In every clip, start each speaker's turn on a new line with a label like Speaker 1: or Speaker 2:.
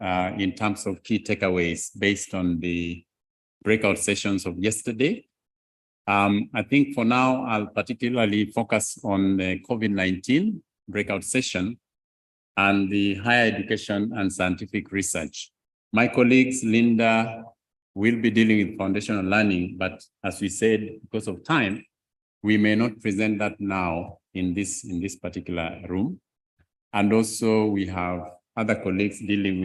Speaker 1: in terms of key takeaways based on the breakout sessions of yesterday. I think for now, I'll particularly focus on the COVID-19 breakout session and the higher education and scientific research. My colleagues, Linda, will be dealing with foundational learning, but as we said, because of time, we may not present that now in this particular room. And also we have other colleagues dealing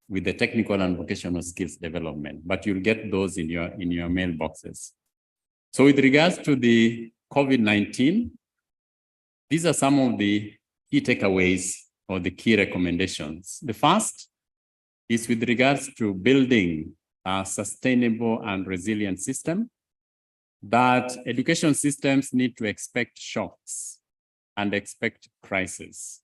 Speaker 1: with the technical and vocational skills development, but you'll get those in your mailboxes. So with regards to the COVID-19, these are some of the key takeaways or the key recommendations. The first is with regards to building a sustainable and resilient system, that education systems need to expect shocks and expect crises.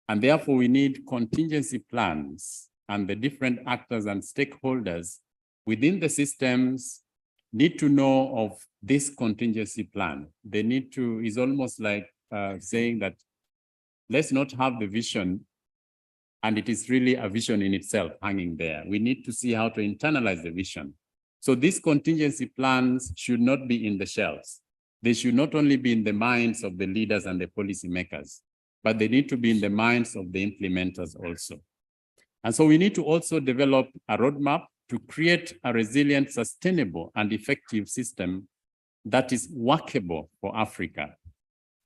Speaker 1: And therefore, we need contingency plans, and the different actors and stakeholders within the systems need to know of this contingency plan. They need to, it's almost like saying that let's not have the vision and it is really a vision in itself hanging there. We need to see how to internalize the vision. So these contingency plans should not be in the shelves. They should not only be in the minds of the leaders and the policymakers, but they need to be in the minds of the implementers also. And so we need to also develop a roadmap to create a resilient, sustainable, and effective system that is workable for Africa,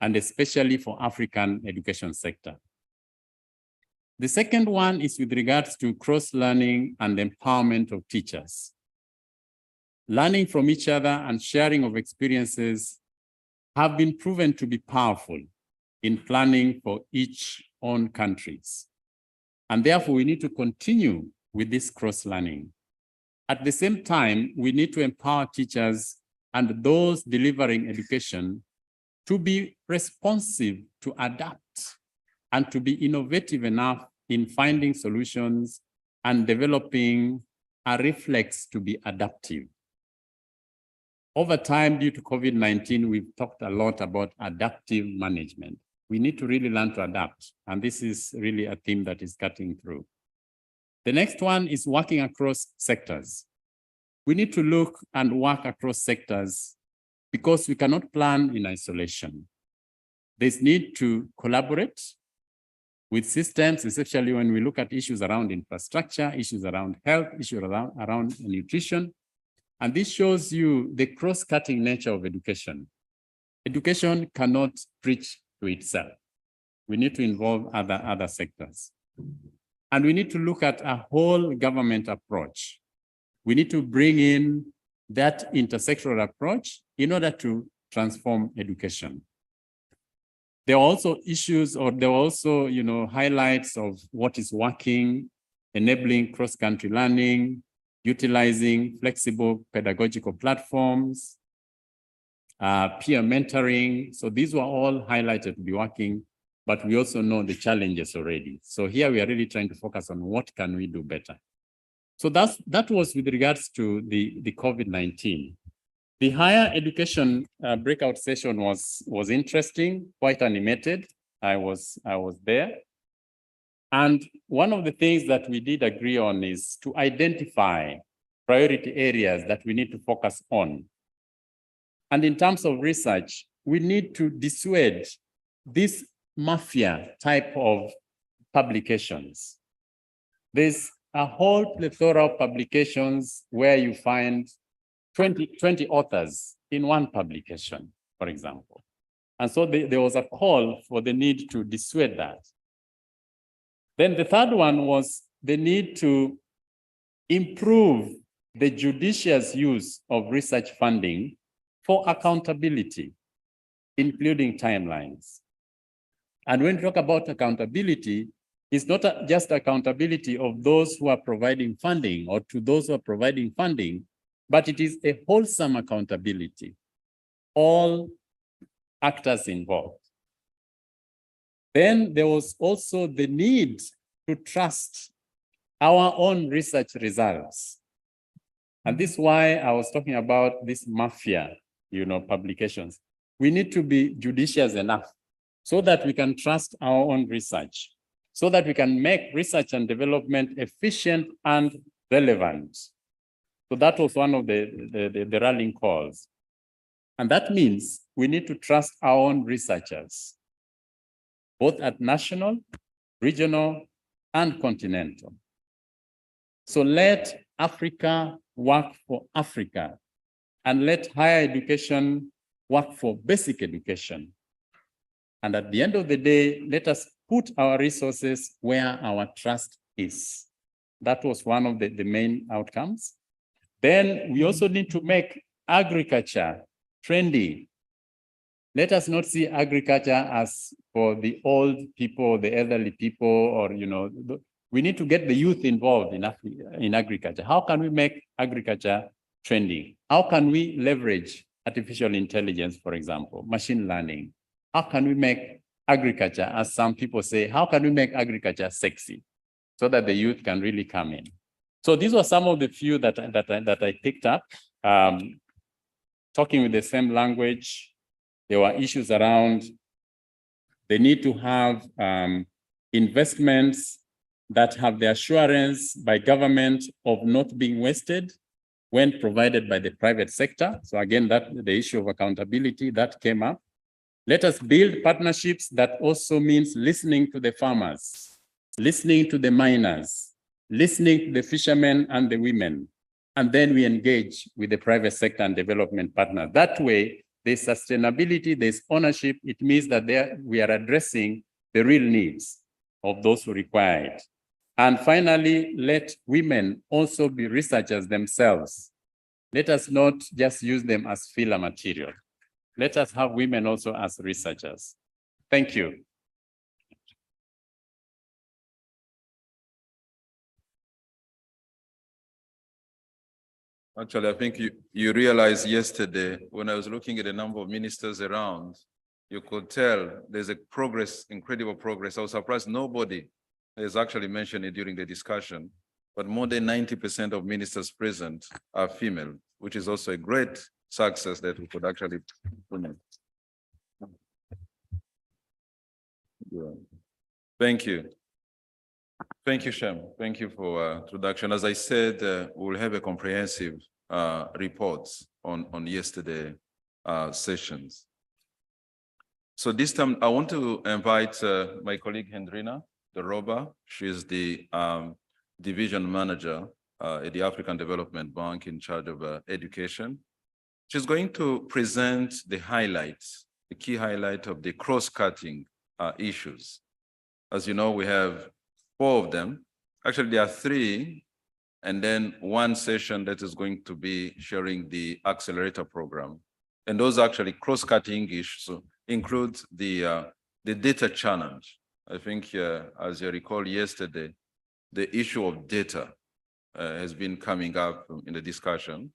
Speaker 1: and especially for African education sector. The second one is with regards to cross-learning and empowerment of teachers. Learning from each other and sharing of experiences have been proven to be powerful in planning for each own countries. And therefore, we need to continue with this cross-learning. At the same time, we need to empower teachers and those delivering education to be responsive, to adapt, and to be innovative enough in finding solutions and developing a reflex to be adaptive. Over time, due to COVID-19, we've talked a lot about adaptive management. We need to really learn to adapt, and this is really a theme that is cutting through. The next one is working across sectors. We need to look and work across sectors because we cannot plan in isolation. There's need to collaborate with systems, especially when we look at issues around infrastructure, issues around health, issues around nutrition. And this shows you the cross-cutting nature of education. Education cannot preach to itself. We need to involve other sectors. And we need to look at a whole government approach. We need to bring in that intersectoral approach in order to transform education. There are also issues, or there are also, highlights of what is working, enabling cross-country learning, utilizing flexible pedagogical platforms, peer mentoring. So these were all highlighted to be working, but we also know the challenges already. So here we are really trying to focus on what can we do better. So that was with regards to the COVID-19. The higher education breakout session was interesting, quite animated. I was there. And one of the things that we did agree on is to identify priority areas that we need to focus on. And in terms of research, we need to dissuade this mafia type of publications. There's a whole plethora of publications where you find 20 authors in one publication, for example. And so there was a call for the need to dissuade that. Then the third one was the need to improve the judicious use of research funding for accountability, including timelines. And when we talk about accountability, it's not just accountability of those who are providing funding or to those who are providing funding, but it is a wholesome accountability, all actors involved. Then there was also the need to trust our own research results. And this is why I was talking about this mafia, publications. We need to be judicious enough so that we can trust our own research. so that we can make research and development efficient and relevant. So that was one of the rallying calls. And that means we need to trust our own researchers, both at national, regional, and continental. So let Africa work for Africa, and let higher education work for basic education. And at the end of the day, let us put our resources where our trust is. That was one of the main outcomes. Then we also need to make agriculture trendy. Let us not see agriculture as for the old people, the elderly people, or, you know, we need to get the youth involved in agriculture. How can we make agriculture trendy? How can we leverage artificial intelligence, for example, machine learning? How can we make agriculture, as some people say, how can we make agriculture sexy so that the youth can really come in? So these were some of the few that I picked up. Talking with the same language, there were issues around the need to have investments that have the assurance by government of not being wasted when provided by the private sector. So again, that the issue of accountability that came up. Let us build partnerships that also means listening to the farmers, listening to the miners, listening to the fishermen and the women, and then we engage with the private sector and development partners. That way, there's sustainability, there's ownership. It means that we are addressing the real needs of those who require it. And finally, let women also be researchers themselves. Let us not just use them as filler material. Let us have women also as researchers. Thank you.
Speaker 2: Actually, I think you realized yesterday when I was looking at the number of ministers around, you could tell there's a progress, incredible progress. I was surprised nobody has actually mentioned it during the discussion, but more than 90% of ministers present are female, which is also a great success that we could actually implement. Yeah. Thank you. Thank you, Shem. Thank you for introduction. As I said, we'll have a comprehensive reports on yesterday sessions. So this time, I want to invite my colleague Hendrina Doroba. She's the division manager at the African Development Bank in charge of education. She's going to present the highlights, the key highlight of the cross-cutting issues. As you know, we have 4 of them. Actually, there are 3, and then 1 session that is going to be sharing the accelerator program. And those actually cross-cutting issues include the data challenge. I think, as you recall yesterday, the issue of data has been coming up in the discussion.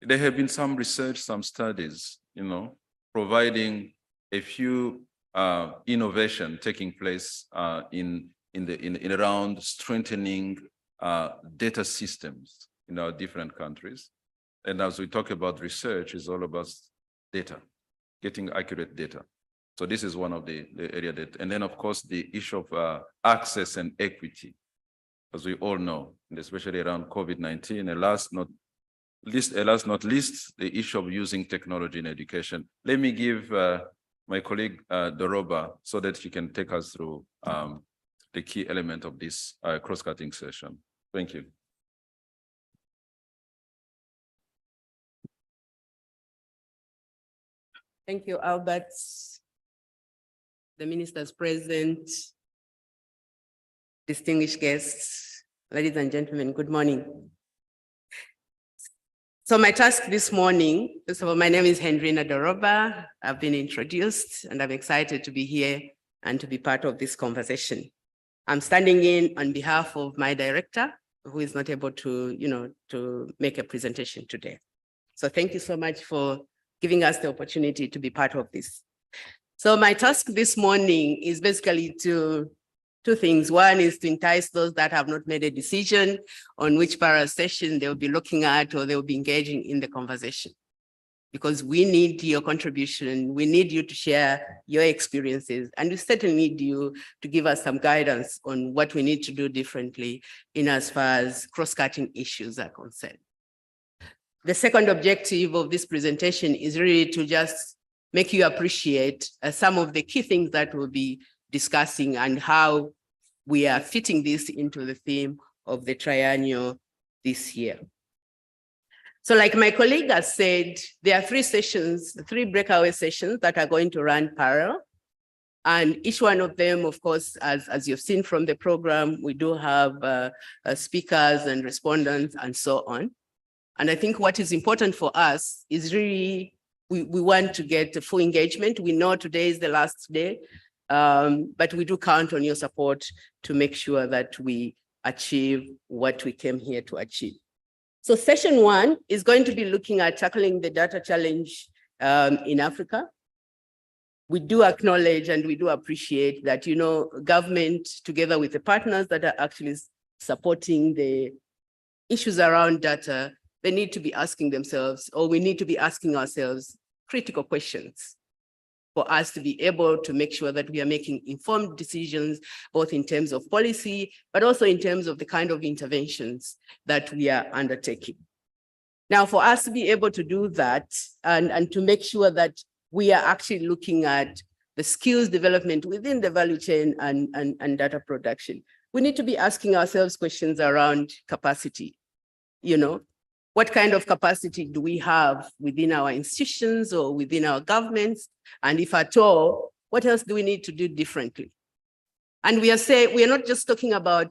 Speaker 2: There have been some research, some studies, providing a few innovation taking place in around strengthening data systems in our different countries. And as we talk about research, it's all about data, getting accurate data. So this is one of the area that, and then of course the issue of access and equity, as we all know, and especially around COVID-19, and last not least, the issue of using technology in education. Let me give my colleague Doroba so that she can take us through the key element of this cross-cutting session. Thank you.
Speaker 3: Thank you, Albert. The ministers present, distinguished guests, ladies and gentlemen, good morning. So my task this morning, first of all, my name is Hendrina Doroba. I've been introduced and I'm excited to be here and to be part of this conversation. I'm standing in on behalf of my director, who is not able to, to make a presentation today. So thank you so much for giving us the opportunity to be part of this. So my task this morning is basically two things. One is to entice those that have not made a decision on which para session they'll be looking at or they'll be engaging in the conversation. because we need your contribution. We need you to share your experiences, and we certainly need you to give us some guidance on what we need to do differently in as far as cross-cutting issues are concerned. The second objective of this presentation is really to just make you appreciate some of the key things that we'll be discussing and how we are fitting this into the theme of the triennial this year. So like my colleague has said, there are three breakaway sessions that are going to run parallel. And each one of them, of course, as you've seen from the program, we do have speakers and respondents and so on. And I think what is important for us is really, we want to get a full engagement. We know today is the last day, but we do count on your support to make sure that we achieve what we came here to achieve. So session one is going to be looking at tackling the data challenge in Africa. We do acknowledge and we do appreciate that, you know, government together with the partners that are actually supporting the issues around data, they need to be asking themselves, or we need to be asking ourselves critical questions for us to be able to make sure that we are making informed decisions, both in terms of policy, but also in terms of the kind of interventions that we are undertaking. Now, for us to be able to do that and to make sure that we are actually looking at the skills development within the value chain and data production, we need to be asking ourselves questions around capacity. You know, what kind of capacity do we have within our institutions or within our governments? And if at all, what else do we need to do differently? And we are not just talking about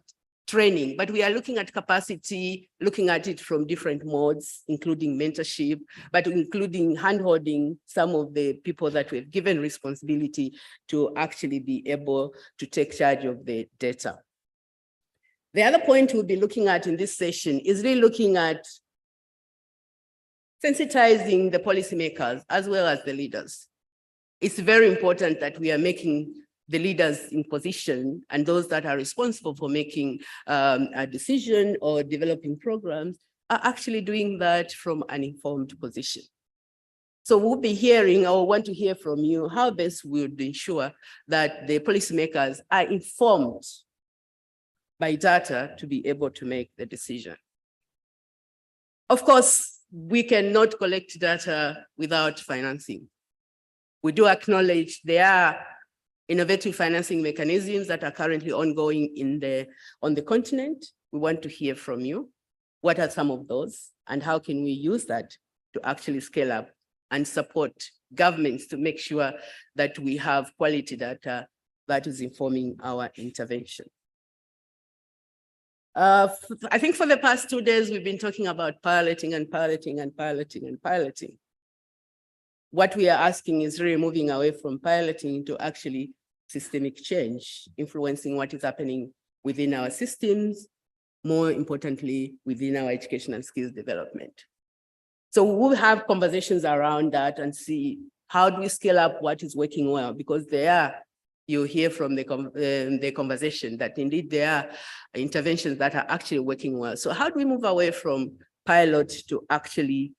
Speaker 3: training, but we are looking at capacity, looking at it from different modes, including mentorship, but including handholding some of the people that we've given responsibility to actually be able to take charge of the data. The other point we'll be looking at in this session is really looking at sensitizing the policymakers as well as the leaders. It's very important that we are making the leaders in position and those that are responsible for making a decision or developing programs are actually doing that from an informed position. So we'll be hearing, or want to hear from you, how best we would ensure that the policymakers are informed by data to be able to make the decision. Of course, we cannot collect data without financing. We do acknowledge there are innovative financing mechanisms that are currently ongoing on the continent. We want to hear from you. What are some of those, and how can we use that to actually scale up and support governments to make sure that we have quality data that is informing our intervention? I think for the past 2 days, we've been talking about piloting and piloting and piloting and piloting. What we are asking is really moving away from piloting into actually systemic change, influencing what is happening within our systems, more importantly, within our education and skills development. So we'll have conversations around that and see how do we scale up what is working well, because you hear from the conversation that indeed there are interventions that are actually working well. So how do we move away from pilot to actually,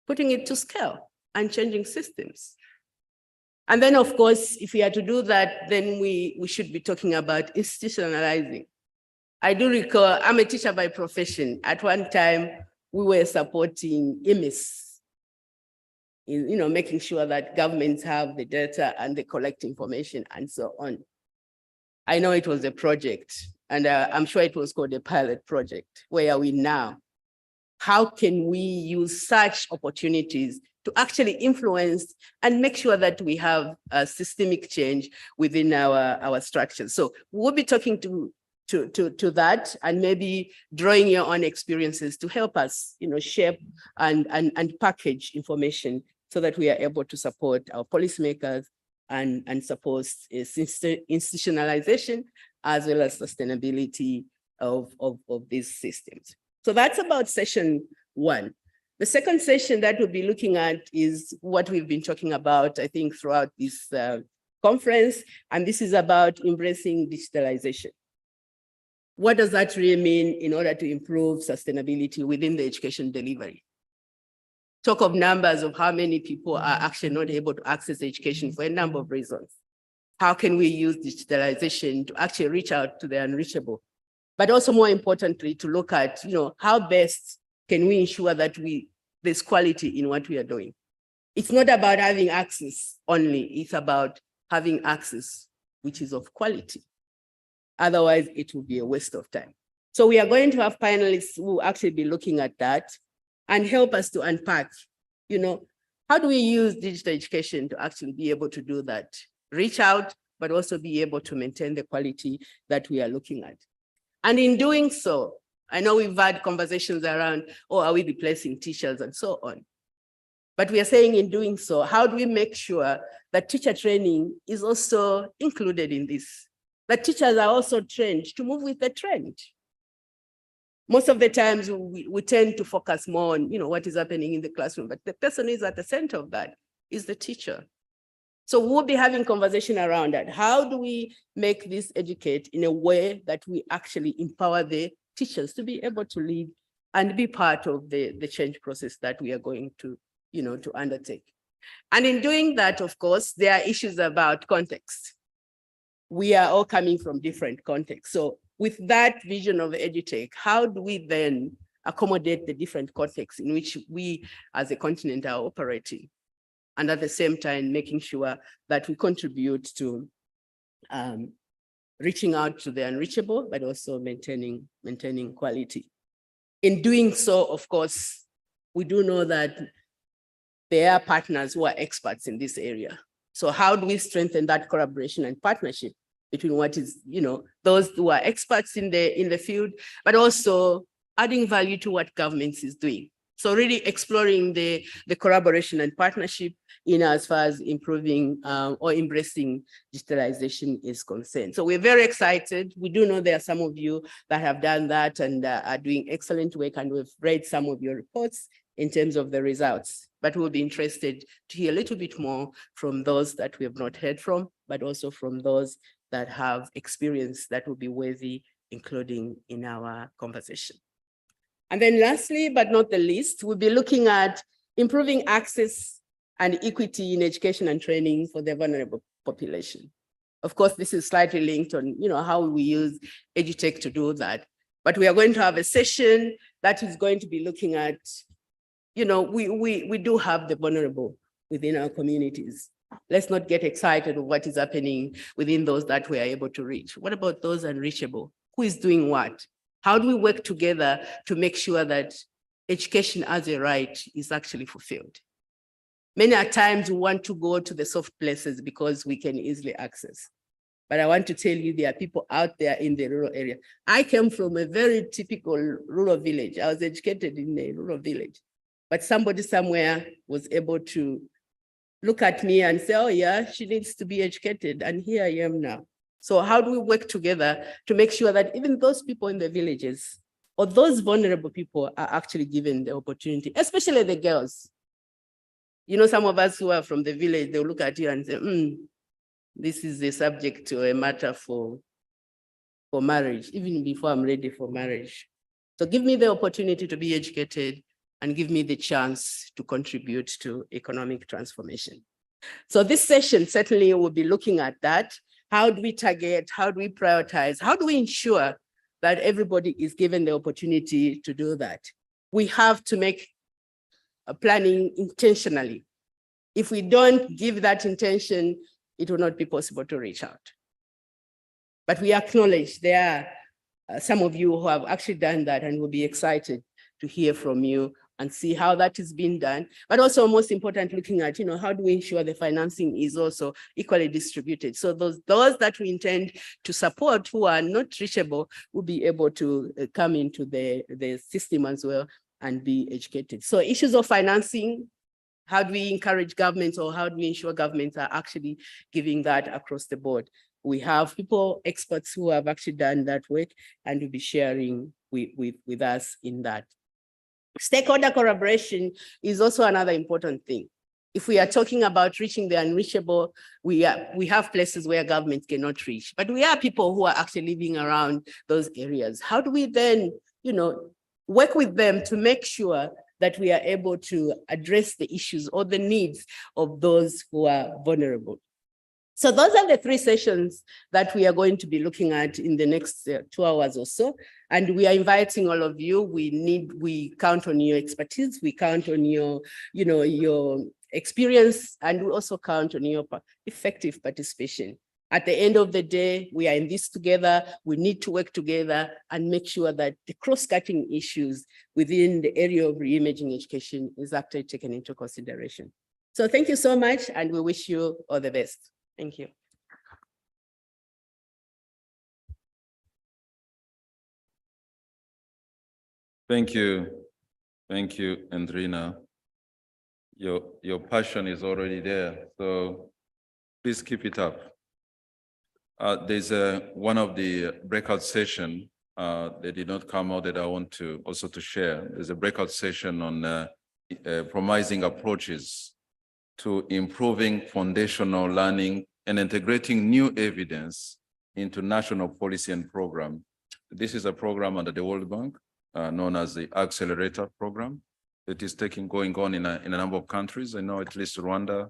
Speaker 3: putting it to scale and changing systems? And then, of course, if we are to do that, then we should be talking about institutionalizing. I do recall, I'm a teacher by profession. At one time, we were supporting IMIS, making sure that governments have the data and they collect information and so on. I know it was a project, and I'm sure it was called a pilot project. Where are we now? How can we use such opportunities to actually influence and make sure that we have a systemic change within our structures? So we'll be talking to that, and maybe drawing your own experiences to help us, shape and package information so that we are able to support our policymakers and support institutionalization as well as sustainability of these systems. So that's about session one. The second session that we'll be looking at is what we've been talking about, I think, throughout this conference, and this is about embracing digitalization. What does that really mean in order to improve sustainability within the education delivery? talk of numbers of how many people are actually not able to access education for a number of reasons. How can we use digitalization to actually reach out to the unreachable? But also more importantly, to look at, how best can we ensure that there's quality in what we are doing. It's not about having access only, it's about having access which is of quality. Otherwise, it will be a waste of time. So we are going to have panelists who will actually be looking at that and help us to unpack, how do we use digital education to actually be able to do that? Reach out, but also be able to maintain the quality that we are looking at. And in doing so, I know we've had conversations around, are we replacing teachers and so on. But we are saying in doing so, how do we make sure that teacher training is also included in this? That teachers are also trained to move with the trend. Most of the times we tend to focus more on, what is happening in the classroom, but the person who is at the center of that is the teacher. So we'll be having conversation around that. How do we make this educate in a way that we actually empower the teachers to be able to lead and be part of the change process that we are going to, to undertake. And in doing that, of course, there are issues about context. We are all coming from different contexts. So with that vision of EduTech, how do we then accommodate the different contexts in which we as a continent are operating? And at the same time, making sure that we contribute to reaching out to the unreachable, but also maintaining quality. In doing so, of course, we do know that there are partners who are experts in this area. So how do we strengthen that collaboration and partnership between what is, those who are experts in the field, but also adding value to what governments is doing. So really exploring the collaboration and partnership in as far as improving or embracing digitalization is concerned. So we're very excited. We do know there are some of you that have done that and are doing excellent work, and we've read some of your reports in terms of the results. But we'll be interested to hear a little bit more from those that we have not heard from, but also from those that have experience that will be worthy including in our conversation. And then lastly, but not the least, we'll be looking at improving access and equity in education and training for the vulnerable population. Of course, this is slightly linked on, how we use EduTech to do that. But we are going to have a session that is going to be looking at, we do have the vulnerable within our communities. Let's not get excited of what is happening within those that we are able to reach. What about those unreachable? Who is doing what? How do we work together to make sure that education as a right is actually fulfilled? Many a times we want to go to the soft places because we can easily access. But I want to tell you, there are people out there in the rural area. I came from a very typical rural village. I was educated in a rural village. But somebody somewhere was able to look at me and say, oh yeah, she needs to be educated. And here I am now. So how do we work together to make sure that even those people in the villages or those vulnerable people are actually given the opportunity, especially the girls? Some of us who are from the village, they'll look at you and say, this is a subject to a matter for marriage, even before I'm ready for marriage. So give me the opportunity to be educated and give me the chance to contribute to economic transformation. So this session certainly will be looking at that. How do we target? How do we prioritize? How do we ensure that everybody is given the opportunity to do that? We have to make a planning intentionally. If we don't give that intention, it will not be possible to reach out. But we acknowledge there are some of you who have actually done that, and we'll be excited to hear from you and see how that is being done. But also, most important, looking at, how do we ensure the financing is also equally distributed? So those that we intend to support who are not reachable will be able to come into the system as well and be educated. So issues of financing, how do we encourage governments, or how do we ensure governments are actually giving that across the board? We have experts who have actually done that work and will be sharing with us in that. Stakeholder collaboration is also another important thing. If we are talking about reaching the unreachable, we have places where governments cannot reach, but we are people who are actually living around those areas. How do we then, work with them to make sure that we are able to address the issues or the needs of those who are vulnerable. So those are the 3 sessions that we are going to be looking at in the next 2 hours or so. And we are inviting all of you. We count on your expertise. We count on your experience, and we also count on your effective participation. At the end of the day, we are in this together. We need to work together and make sure that the cross-cutting issues within the area of reimaging education is actually taken into consideration. So thank you so much, and we wish you all the best. Thank you.
Speaker 2: Thank you. Thank you, Andrina. Your passion is already there, so please keep it up. There's one of the breakout session that did not come out that I want to also to share. There's a breakout session on promising approaches to improving foundational learning and integrating new evidence into national policy and program. This is a program under the World Bank known as the Accelerator Program that is going on in a number of countries. I know at least Rwanda,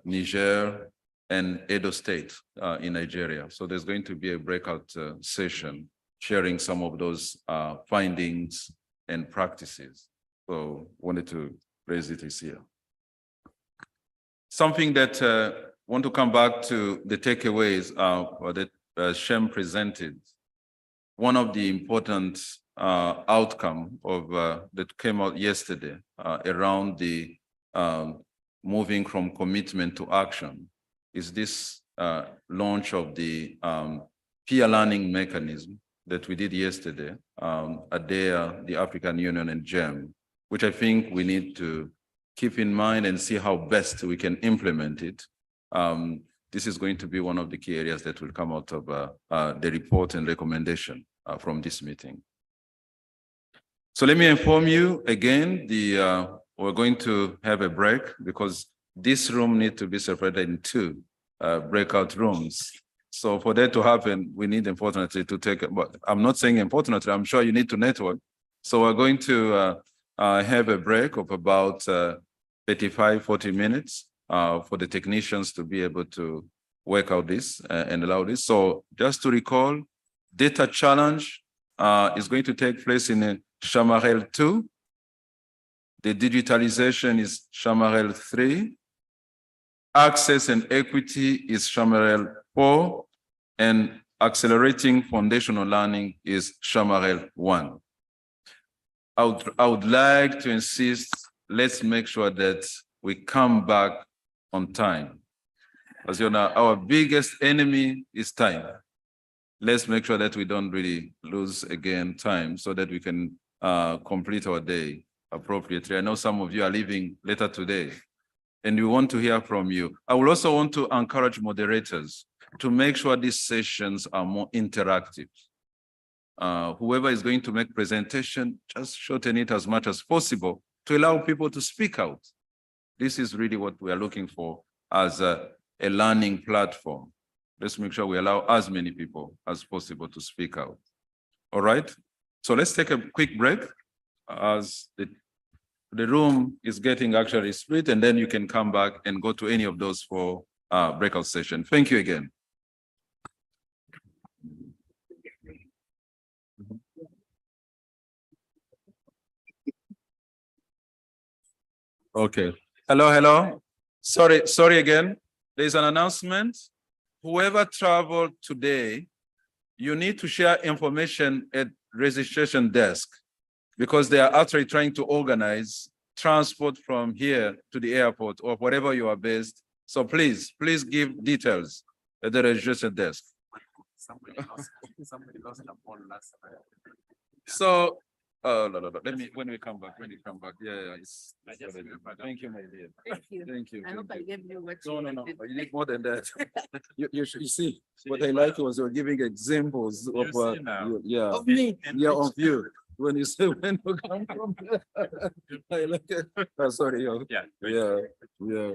Speaker 2: Niger, and Edo State in Nigeria. So there's going to be a breakout session sharing some of those findings and practices. So wanted to raise it this year. Something that want to come back to the takeaways that Shem presented. One of the important outcome of that came out yesterday around the moving from commitment to action is this launch of the peer learning mechanism that we did yesterday, ADEA, the African Union, and GEM, which I think we need to keep in mind and see how best we can implement it. This is going to be one of the key areas that will come out of the report and recommendation from this meeting. So let me inform you again, we're going to have a break because this room needs to be separated in 2 breakout rooms. So for that to happen, we need, unfortunately, to take, but I'm not saying unfortunately, I'm sure you need to network. So we're going to have a break of about 35, 40 minutes for the technicians to be able to work out this and allow this. So just to recall, data challenge is going to take place in Chamarel 2. The digitalization is Chamarel 3. Access and equity is Chamarel 4. And accelerating foundational learning is Chamarel 1. I would like to insist, let's make sure that we come back on time. As you know, our biggest enemy is time. Let's make sure that we don't really lose again time so that we can complete our day appropriately. I know some of you are leaving later today and we want to hear from you. I will also want to encourage moderators to make sure these sessions are more interactive. Whoever is going to make presentation, just shorten it as much as possible to allow people to speak out. This is really what we are looking for as a learning platform. Let's make sure we allow as many people as possible to speak out. All right, so let's take a quick break as the room is getting actually split, and then you can come back and go to any of those 4 breakout sessions. Thank you again. Okay. Hello. Sorry again. There's an announcement. Whoever traveled today, you need to share information at registration desk because they are actually trying to organize transport from here to the airport or wherever you are based. So please give details at the registration desk. Somebody lost the phone last time. So, no. Let me, when you come back. Yeah. Thank you, my dear. Thank you. I hope I gave you what you No. You need more than that. you see, what I like was you're giving examples of, of me. Yeah, of you. When you say when you come from, I like it. Sorry. Yeah.